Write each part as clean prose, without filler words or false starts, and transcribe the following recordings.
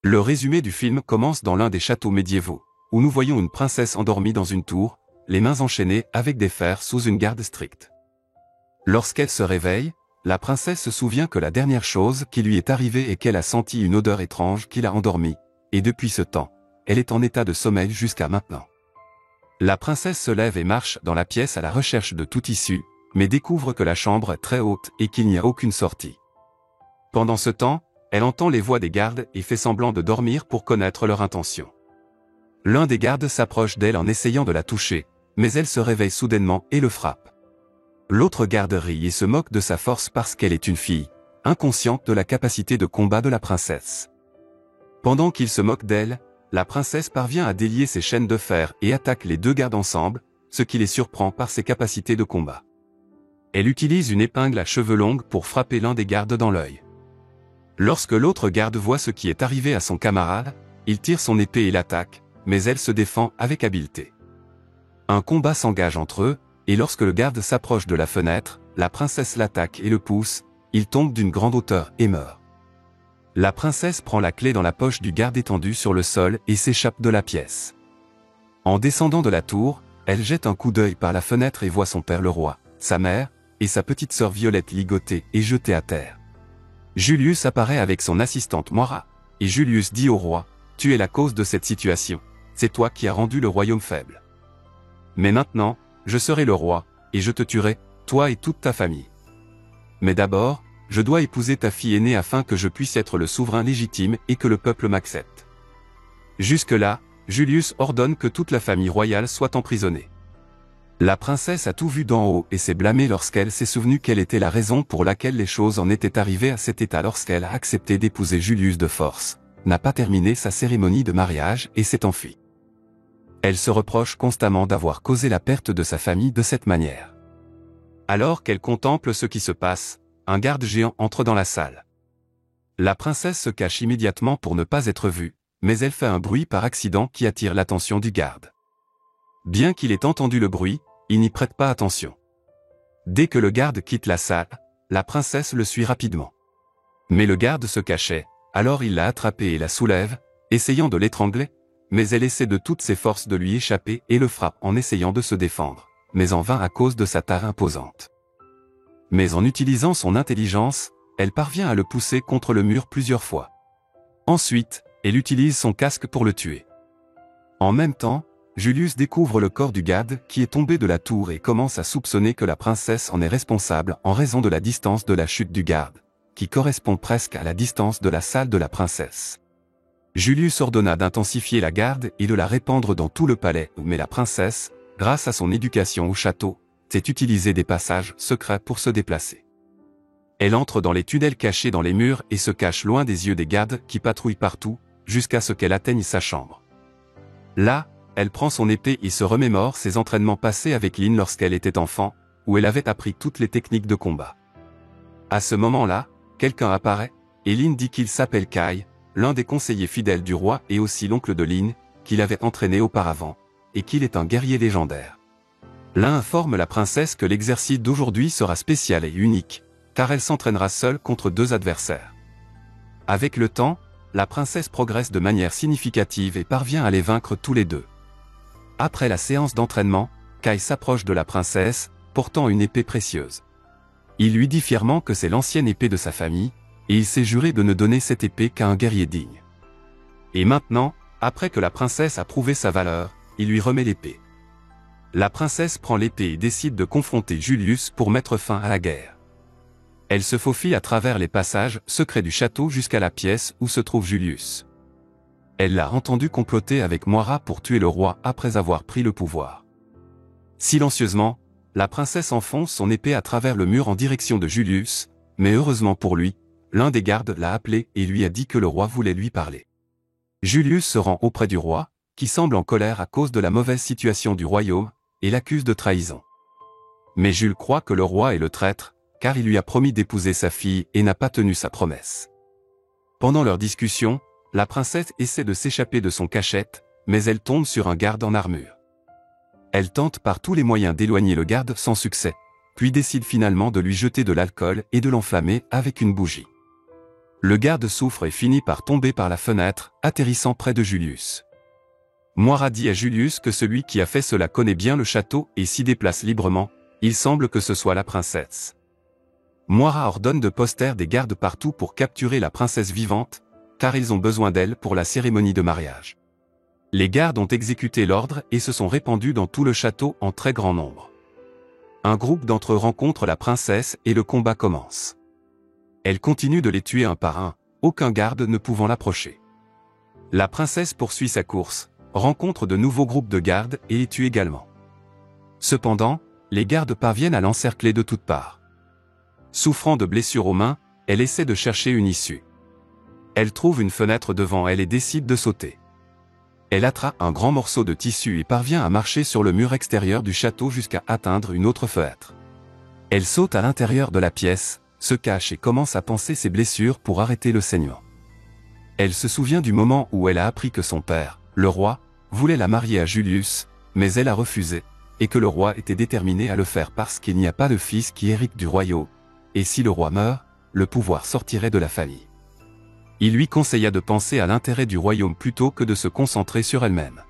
Le résumé du film commence dans l'un des châteaux médiévaux, où nous voyons une princesse endormie dans une tour, les mains enchaînées avec des fers sous une garde stricte. Lorsqu'elle se réveille, la princesse se souvient que la dernière chose qui lui est arrivée est qu'elle a senti une odeur étrange qui l'a endormie, et depuis ce temps, elle est en état de sommeil jusqu'à maintenant. La princesse se lève et marche dans la pièce à la recherche de toute issue, mais découvre que la chambre est très haute et qu'il n'y a aucune sortie. Pendant ce temps, elle entend les voix des gardes et fait semblant de dormir pour connaître leur intention. L'un des gardes s'approche d'elle en essayant de la toucher, mais elle se réveille soudainement et le frappe. L'autre garde rit et se moque de sa force parce qu'elle est une fille, inconsciente de la capacité de combat de la princesse. Pendant qu'il se moque d'elle, la princesse parvient à délier ses chaînes de fer et attaque les deux gardes ensemble, ce qui les surprend par ses capacités de combat. Elle utilise une épingle à cheveux longs pour frapper l'un des gardes dans l'œil. Lorsque l'autre garde voit ce qui est arrivé à son camarade, il tire son épée et l'attaque, mais elle se défend avec habileté. Un combat s'engage entre eux, et lorsque le garde s'approche de la fenêtre, la princesse l'attaque et le pousse, il tombe d'une grande hauteur et meurt. La princesse prend la clé dans la poche du garde étendu sur le sol et s'échappe de la pièce. En descendant de la tour, elle jette un coup d'œil par la fenêtre et voit son père le roi, sa mère, et sa petite sœur Violette ligotée et jetée à terre. Julius apparaît avec son assistante Moira, et Julius dit au roi, « Tu es la cause de cette situation, c'est toi qui as rendu le royaume faible. Mais maintenant, je serai le roi, et je te tuerai, toi et toute ta famille. Mais d'abord, je dois épouser ta fille aînée afin que je puisse être le souverain légitime et que le peuple m'accepte. » Jusque-là, Julius ordonne que toute la famille royale soit emprisonnée. La princesse a tout vu d'en haut et s'est blâmée lorsqu'elle s'est souvenue quelle était la raison pour laquelle les choses en étaient arrivées à cet état lorsqu'elle a accepté d'épouser Julius de force, n'a pas terminé sa cérémonie de mariage et s'est enfuie. Elle se reproche constamment d'avoir causé la perte de sa famille de cette manière. Alors qu'elle contemple ce qui se passe, un garde géant entre dans la salle. La princesse se cache immédiatement pour ne pas être vue, mais elle fait un bruit par accident qui attire l'attention du garde. Bien qu'il ait entendu le bruit, il n'y prête pas attention. Dès que le garde quitte la salle, la princesse le suit rapidement. Mais le garde se cachait, alors il l'a attrapée et la soulève, essayant de l'étrangler, mais elle essaie de toutes ses forces de lui échapper et le frappe en essayant de se défendre, mais en vain à cause de sa taille imposante. Mais en utilisant son intelligence, elle parvient à le pousser contre le mur plusieurs fois. Ensuite, elle utilise son casque pour le tuer. En même temps, Julius découvre le corps du garde qui est tombé de la tour et commence à soupçonner que la princesse en est responsable en raison de la distance de la chute du garde, qui correspond presque à la distance de la salle de la princesse. Julius ordonna d'intensifier la garde et de la répandre dans tout le palais, mais la princesse, grâce à son éducation au château, sait utiliser des passages secrets pour se déplacer. Elle entre dans les tunnels cachés dans les murs et se cache loin des yeux des gardes qui patrouillent partout, jusqu'à ce qu'elle atteigne sa chambre. Là, elle prend son épée et se remémore ses entraînements passés avec Lynn lorsqu'elle était enfant, où elle avait appris toutes les techniques de combat. À ce moment-là, quelqu'un apparaît, et Lynn dit qu'il s'appelle Kai, l'un des conseillers fidèles du roi et aussi l'oncle de Lynn, qu'il avait entraîné auparavant, et qu'il est un guerrier légendaire. L'un informe la princesse que l'exercice d'aujourd'hui sera spécial et unique, car elle s'entraînera seule contre deux adversaires. Avec le temps, la princesse progresse de manière significative et parvient à les vaincre tous les deux. Après la séance d'entraînement, Kai s'approche de la princesse, portant une épée précieuse. Il lui dit fièrement que c'est l'ancienne épée de sa famille, et il s'est juré de ne donner cette épée qu'à un guerrier digne. Et maintenant, après que la princesse a prouvé sa valeur, il lui remet l'épée. La princesse prend l'épée et décide de confronter Julius pour mettre fin à la guerre. Elle se faufile à travers les passages secrets du château jusqu'à la pièce où se trouve Julius. Elle l'a entendu comploter avec Moira pour tuer le roi après avoir pris le pouvoir. Silencieusement, la princesse enfonce son épée à travers le mur en direction de Julius, mais heureusement pour lui, l'un des gardes l'a appelé et lui a dit que le roi voulait lui parler. Julius se rend auprès du roi, qui semble en colère à cause de la mauvaise situation du royaume, et l'accuse de trahison. Mais Jules croit que le roi est le traître, car il lui a promis d'épouser sa fille et n'a pas tenu sa promesse. Pendant leur discussion, la princesse essaie de s'échapper de son cachette, mais elle tombe sur un garde en armure. Elle tente par tous les moyens d'éloigner le garde sans succès, puis décide finalement de lui jeter de l'alcool et de l'enflammer avec une bougie. Le garde souffre et finit par tomber par la fenêtre, atterrissant près de Julius. Moira dit à Julius que celui qui a fait cela connaît bien le château et s'y déplace librement, il semble que ce soit la princesse. Moira ordonne de poster des gardes partout pour capturer la princesse vivante, car ils ont besoin d'elle pour la cérémonie de mariage. Les gardes ont exécuté l'ordre et se sont répandus dans tout le château en très grand nombre. Un groupe d'entre eux rencontre la princesse et le combat commence. Elle continue de les tuer un par un, aucun garde ne pouvant l'approcher. La princesse poursuit sa course, rencontre de nouveaux groupes de gardes et les tue également. Cependant, les gardes parviennent à l'encercler de toutes parts. Souffrant de blessures aux mains, elle essaie de chercher une issue. Elle trouve une fenêtre devant elle et décide de sauter. Elle attrape un grand morceau de tissu et parvient à marcher sur le mur extérieur du château jusqu'à atteindre une autre fenêtre. Elle saute à l'intérieur de la pièce, se cache et commence à panser ses blessures pour arrêter le saignement. Elle se souvient du moment où elle a appris que son père, le roi, voulait la marier à Julius, mais elle a refusé, et que le roi était déterminé à le faire parce qu'il n'y a pas de fils qui hérite du royaume, et si le roi meurt, le pouvoir sortirait de la famille. Il lui conseilla de penser à l'intérêt du royaume plutôt que de se concentrer sur elle-même.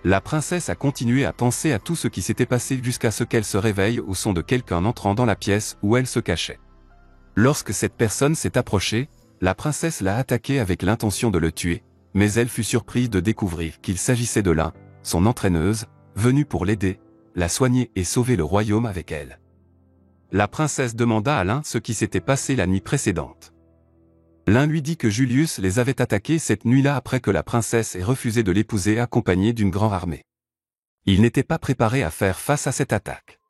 La princesse a continué à penser à tout ce qui s'était passé jusqu'à ce qu'elle se réveille au son de quelqu'un entrant dans la pièce où elle se cachait. Lorsque cette personne s'est approchée, la princesse l'a attaqué avec l'intention de le tuer, mais elle fut surprise de découvrir qu'il s'agissait de Lin, son entraîneuse, venue pour l'aider, la soigner et sauver le royaume avec elle. La princesse demanda à Lin ce qui s'était passé la nuit précédente. Lin lui dit que Julius les avait attaqués cette nuit-là après que la princesse ait refusé de l'épouser accompagnée d'une grande armée. Ils n'étaient pas préparés à faire face à cette attaque.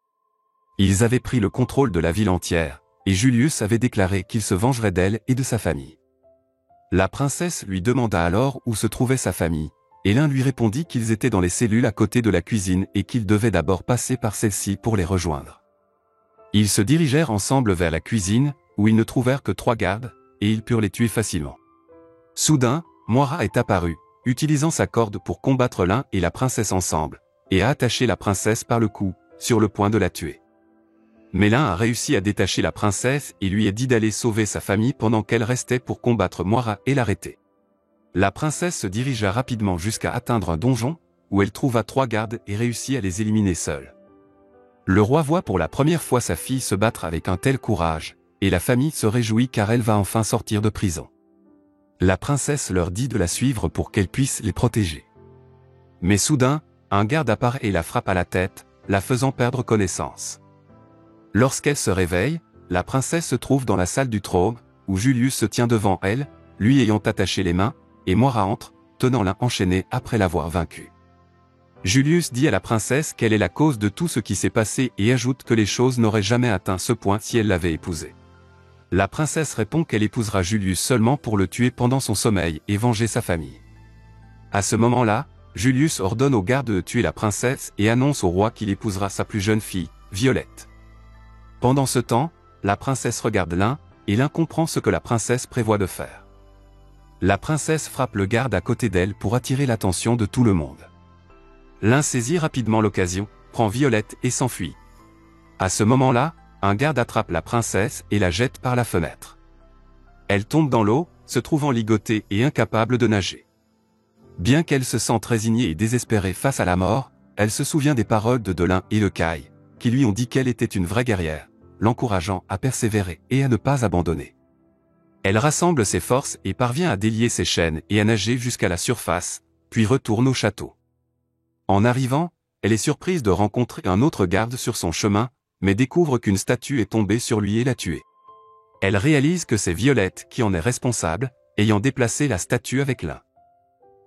Ils avaient pris le contrôle de la ville entière, et Julius avait déclaré qu'il se vengerait d'elle et de sa famille. La princesse lui demanda alors où se trouvait sa famille, et Lin lui répondit qu'ils étaient dans les cellules à côté de la cuisine et qu'ils devaient d'abord passer par celle-ci pour les rejoindre. Ils se dirigèrent ensemble vers la cuisine, où ils ne trouvèrent que 3 gardes, et ils purent les tuer facilement. Soudain, Moira est apparue, utilisant sa corde pour combattre Lin et la princesse ensemble, et a attaché la princesse par le cou, sur le point de la tuer. Mais Lin a réussi à détacher la princesse et lui a dit d'aller sauver sa famille pendant qu'elle restait pour combattre Moira et l'arrêter. La princesse se dirigea rapidement jusqu'à atteindre un donjon, où elle trouva 3 gardes et réussit à les éliminer seule. Le roi voit pour la première fois sa fille se battre avec un tel courage, et la famille se réjouit car elle va enfin sortir de prison. La princesse leur dit de la suivre pour qu'elle puisse les protéger. Mais soudain, un garde apparaît et la frappe à la tête, la faisant perdre connaissance. Lorsqu'elle se réveille, la princesse se trouve dans la salle du trône, où Julius se tient devant elle, lui ayant attaché les mains, et Moira entre, tenant Lin enchaîné après l'avoir vaincu. Julius dit à la princesse qu'elle est la cause de tout ce qui s'est passé et ajoute que les choses n'auraient jamais atteint ce point si elle l'avait épousé. La princesse répond qu'elle épousera Julius seulement pour le tuer pendant son sommeil et venger sa famille. À ce moment-là, Julius ordonne aux gardes de tuer la princesse et annonce au roi qu'il épousera sa plus jeune fille, Violette. Pendant ce temps, la princesse regarde Lin, et Lin comprend ce que la princesse prévoit de faire. La princesse frappe le garde à côté d'elle pour attirer l'attention de tout le monde. Lin saisit rapidement l'occasion, prend Violette et s'enfuit. À ce moment-là, un garde attrape la princesse et la jette par la fenêtre. Elle tombe dans l'eau, se trouvant ligotée et incapable de nager. Bien qu'elle se sente résignée et désespérée face à la mort, elle se souvient des paroles de Lin et de Kai, qui lui ont dit qu'elle était une vraie guerrière, l'encourageant à persévérer et à ne pas abandonner. Elle rassemble ses forces et parvient à délier ses chaînes et à nager jusqu'à la surface, puis retourne au château. En arrivant, elle est surprise de rencontrer un autre garde sur son chemin, mais découvre qu'une statue est tombée sur lui et l'a tué. Elle réalise que c'est Violette qui en est responsable, ayant déplacé la statue avec Lin.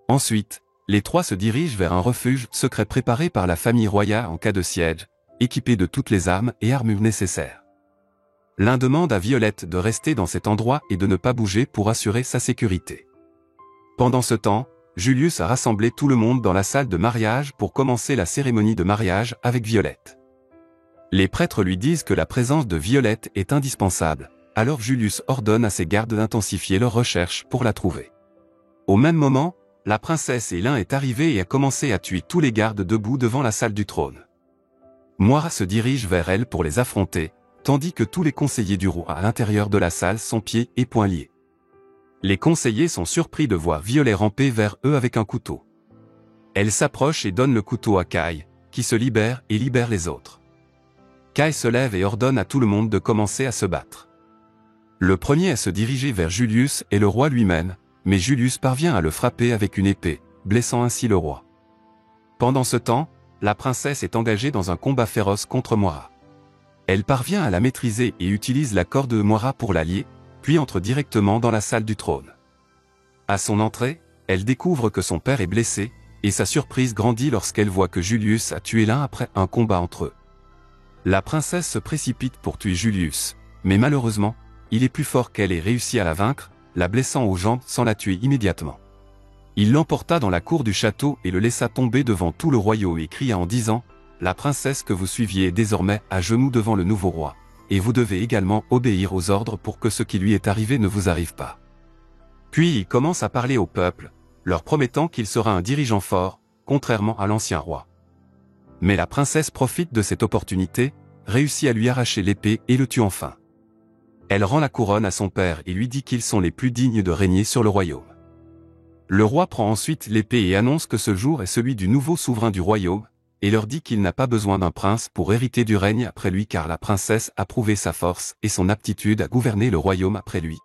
Ensuite, les 3 se dirigent vers un refuge secret préparé par la famille royale en cas de siège, équipé de toutes les armes et armures nécessaires. Lin demande à Violette de rester dans cet endroit et de ne pas bouger pour assurer sa sécurité. Pendant ce temps, Julius a rassemblé tout le monde dans la salle de mariage pour commencer la cérémonie de mariage avec Violette. Les prêtres lui disent que la présence de Violette est indispensable, alors Julius ordonne à ses gardes d'intensifier leurs recherches pour la trouver. Au même moment, la princesse et Lin est arrivée et a commencé à tuer tous les gardes debout devant la salle du trône. Moira se dirige vers elle pour les affronter, tandis que tous les conseillers du roi à l'intérieur de la salle sont pieds et poings liés. Les conseillers sont surpris de voir Violet ramper vers eux avec un couteau. Elle s'approche et donne le couteau à Kai, qui se libère et libère les autres. Kai se lève et ordonne à tout le monde de commencer à se battre. Le premier à se diriger vers Julius est le roi lui-même, mais Julius parvient à le frapper avec une épée, blessant ainsi le roi. Pendant ce temps, la princesse est engagée dans un combat féroce contre Moira. Elle parvient à la maîtriser et utilise la corde de Moira pour la lier, puis entre directement dans la salle du trône. À son entrée, elle découvre que son père est blessé, et sa surprise grandit lorsqu'elle voit que Julius a tué l'un après un combat entre eux. La princesse se précipite pour tuer Julius, mais malheureusement, il est plus fort qu'elle et réussit à la vaincre, la blessant aux jambes sans la tuer immédiatement. Il l'emporta dans la cour du château et le laissa tomber devant tout le royaume et cria en disant « La princesse que vous suiviez est désormais à genoux devant le nouveau roi, et vous devez également obéir aux ordres pour que ce qui lui est arrivé ne vous arrive pas. » Puis il commence à parler au peuple, leur promettant qu'il sera un dirigeant fort, contrairement à l'ancien roi. Mais la princesse profite de cette opportunité, réussit à lui arracher l'épée et le tue enfin. Elle rend la couronne à son père et lui dit qu'ils sont les plus dignes de régner sur le royaume. Le roi prend ensuite l'épée et annonce que ce jour est celui du nouveau souverain du royaume, et leur dit qu'il n'a pas besoin d'un prince pour hériter du règne après lui car la princesse a prouvé sa force et son aptitude à gouverner le royaume après lui.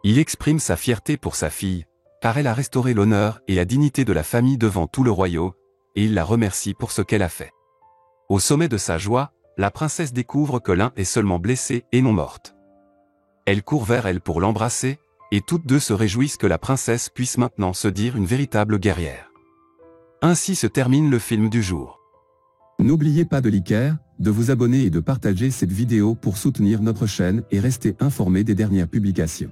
Il exprime sa fierté pour sa fille, car elle a restauré l'honneur et la dignité de la famille devant tout le royaume, et il la remercie pour ce qu'elle a fait. Au sommet de sa joie, la princesse découvre que l'un est seulement blessé et non morte. Elle court vers elle pour l'embrasser, et toutes deux se réjouissent que la princesse puisse maintenant se dire une véritable guerrière. Ainsi se termine le film du jour. N'oubliez pas de liker, de vous abonner et de partager cette vidéo pour soutenir notre chaîne et rester informé des dernières publications.